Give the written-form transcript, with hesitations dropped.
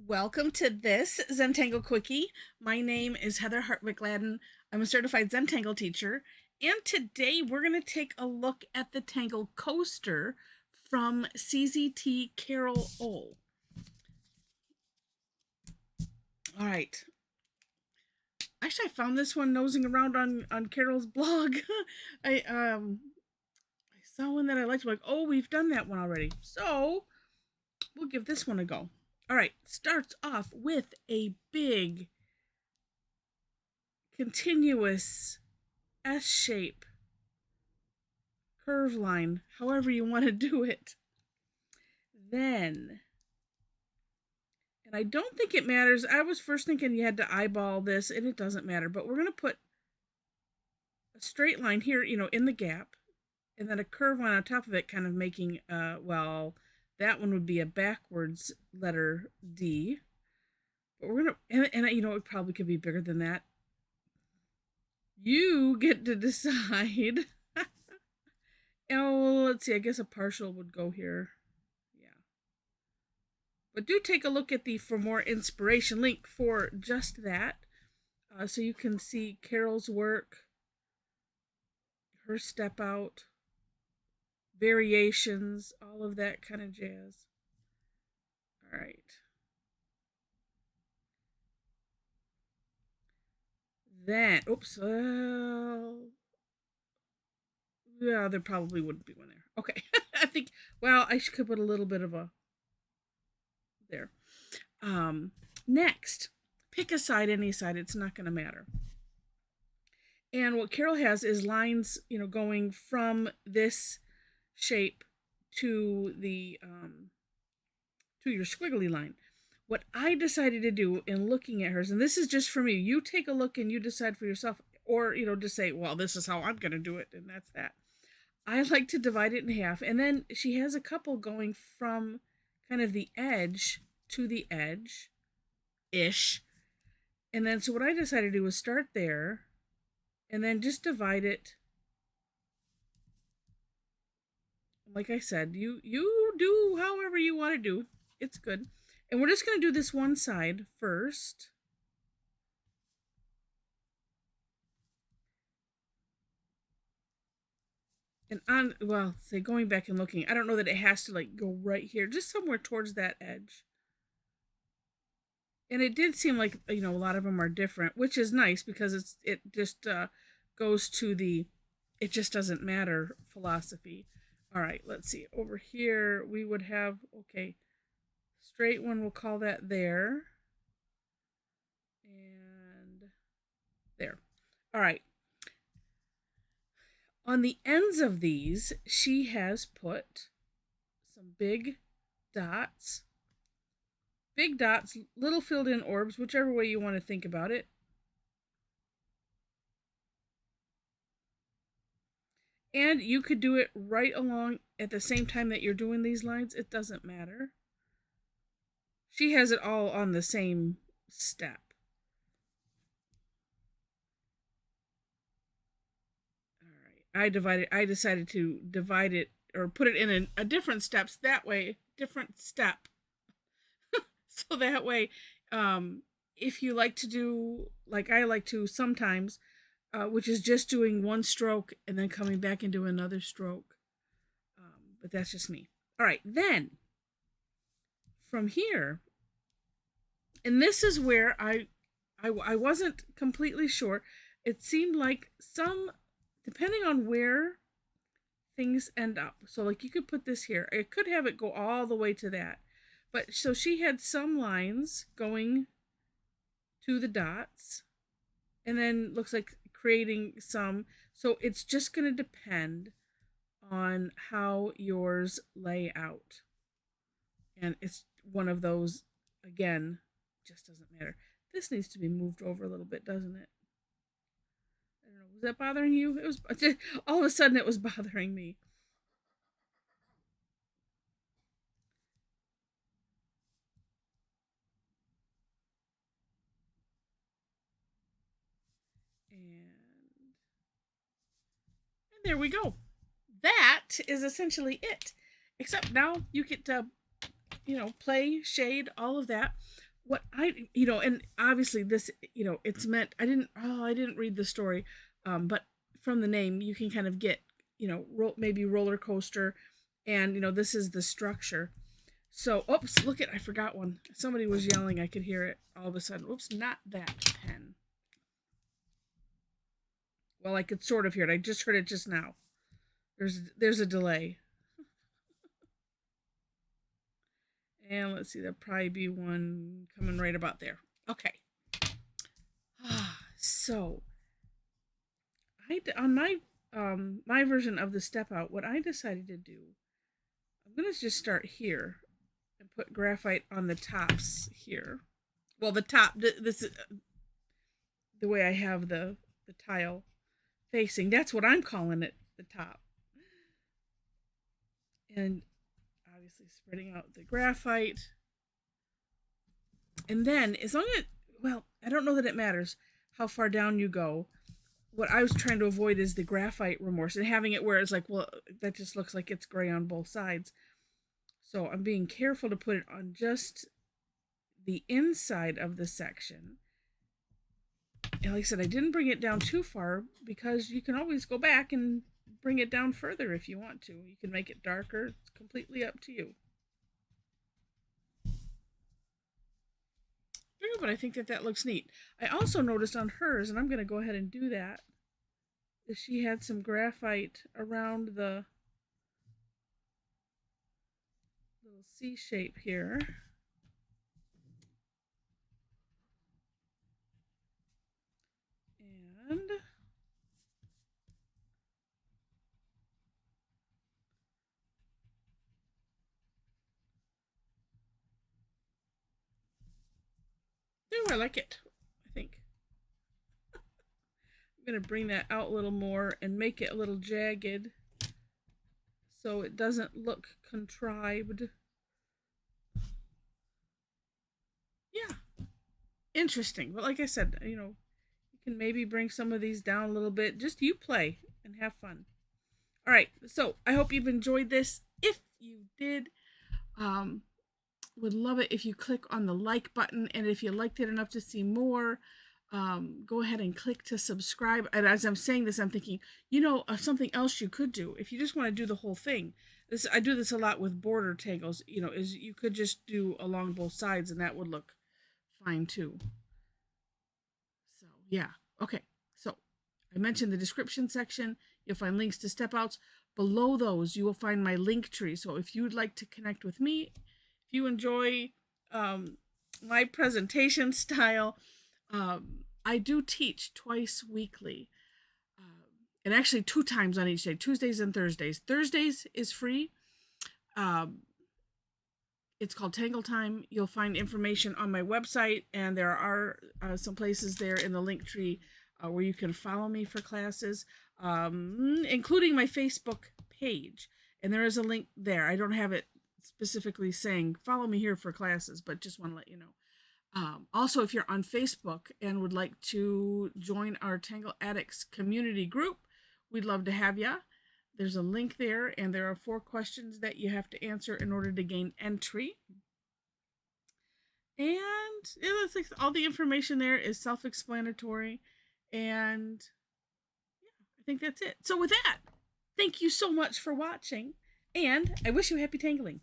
Welcome to this Zentangle Quickie. My name is Heather Hartwick Gladden. I'm a certified Zentangle teacher, and today we're going to take a look at the Tangle coaster from CZT Carole Ohl. All right. Actually, I found this one nosing around on Carole's blog. I saw one that I liked. Like, oh, we've done that one already. So we'll give this one a go. All right, starts off with a big continuous S shape curve line, however you want to do it. Then, and I don't think it matters. I was first thinking you had to eyeball this, and it doesn't matter, but we're going to put a straight line here, in the gap, and then a curve line on top of it, kind of making, well, that one would be a backwards letter D. But we're going to, and it probably could be bigger than that. You get to decide. Oh, let's see. I guess a partial would go here. Yeah. But do take a look at the For More Inspiration link for just that. So you can see Carole's work, her step out, variations, all of that kind of jazz. All right. Then, oops. Yeah, there probably wouldn't be one there. Okay. I think, well, I could put a little bit of a there. Next, pick a side, any side. It's not going to matter. And what Carole has is lines, going from this shape to the to your squiggly line. What I decided to do in looking at hers, and this is just for me, you take a look and you decide for yourself, or just say, well, this is how I'm going to do it, and that's that. I like to divide it in half, and then she has a couple going from kind of the edge to the edge ish. And then so what I decided to do was start there and then just divide it. Like I said, you do however you want to do. It's good. And we're just going to do this one side first. And say going back and looking, I don't know that it has to go right here, just somewhere towards that edge. And it did seem like, a lot of them are different, which is nice because it just goes to the it just doesn't matter philosophy. All right, let's see. Over here, we would have, okay, straight one, we'll call that there. And there. All right. On the ends of these, she has put some big dots. Big dots, little filled in orbs, whichever way you want to think about it. And you could do it right along at the same time that you're doing these lines. It doesn't matter. She has it all on the same step. All right. I decided to divide it or put it in a different steps. That way, different step. So that way, if you like to do, like I like to sometimes, which is just doing one stroke and then coming back and doing another stroke. But that's just me. All right, then from here, and this is where I wasn't completely sure. It seemed like depending on where things end up. So like you could put this here. I could have it go all the way to that. But so she had some lines going to the dots and then looks like creating some. So it's just going to depend on how yours lay out. And it's one of those, again, just doesn't matter. This needs to be moved over a little bit, doesn't it? I don't know. Was that bothering you? It was all of a sudden it was bothering me. And there we go. That is essentially it. Except now you get to, play, shade, all of that. what and obviously this, it's meant, I didn't read the story, but from the name you can kind of get, maybe roller coaster, and this is the structure. So, oops, look I forgot one. Somebody was yelling, I could hear it all of a sudden. Oops, not that pen. Well, I could sort of hear it. I just heard it just now. There's a delay. And let's see, there'll probably be one coming right about there. Okay. So, on my version of the step out, what I decided to do, I'm gonna just start here and put graphite on the tops here. Well, the top, this is the way I have the tile facing. That's what I'm calling it, the top. And obviously spreading out the graphite. And then, as long as, well, I don't know that it matters how far down you go. What I was trying to avoid is the graphite remorse and having it where it's like, well, that just looks like it's gray on both sides. So I'm being careful to put it on just the inside of the section. And like I said, I didn't bring it down too far because you can always go back and bring it down further if you want to. You can make it darker. It's completely up to you. But I think that looks neat. I also noticed on hers, and I'm going to go ahead and do that, that she had some graphite around the little C shape here. And I like it, I think. I'm going to bring that out a little more and make it a little jagged so it doesn't look contrived. Yeah, interesting. But like I said, you can maybe bring some of these down a little bit. Just you play and have fun. All right, so I hope you've enjoyed this. If you did, would love it if you click on the like button, and if you liked it enough to see more, go ahead and click to subscribe. And as I'm saying this, I'm thinking, something else you could do if you just want to do the whole thing. I do this a lot with border tangles. Is you could just do along both sides, and that would look fine too. So yeah, okay. So I mentioned the description section. You'll find links to step outs. Below those, you will find my link tree. So if you would like to connect with me, if you enjoy my presentation style, I do teach twice weekly, and actually 2 times on each day, Tuesdays and Thursdays. Thursdays is free. It's called Tangle Time. You'll find information on my website, and there are some places there in the link tree where you can follow me for classes, including my Facebook page. And there is a link there. I don't have it specifically saying follow me here for classes, but just want to let you know. Also, if you're on Facebook and would like to join our Tangle Addicts community group, we'd love to have you. There's a link there, and there are 4 questions that you have to answer in order to gain entry. And all the information there is self-explanatory, and yeah, I think that's it. So with that, thank you so much for watching, and I wish you happy tangling.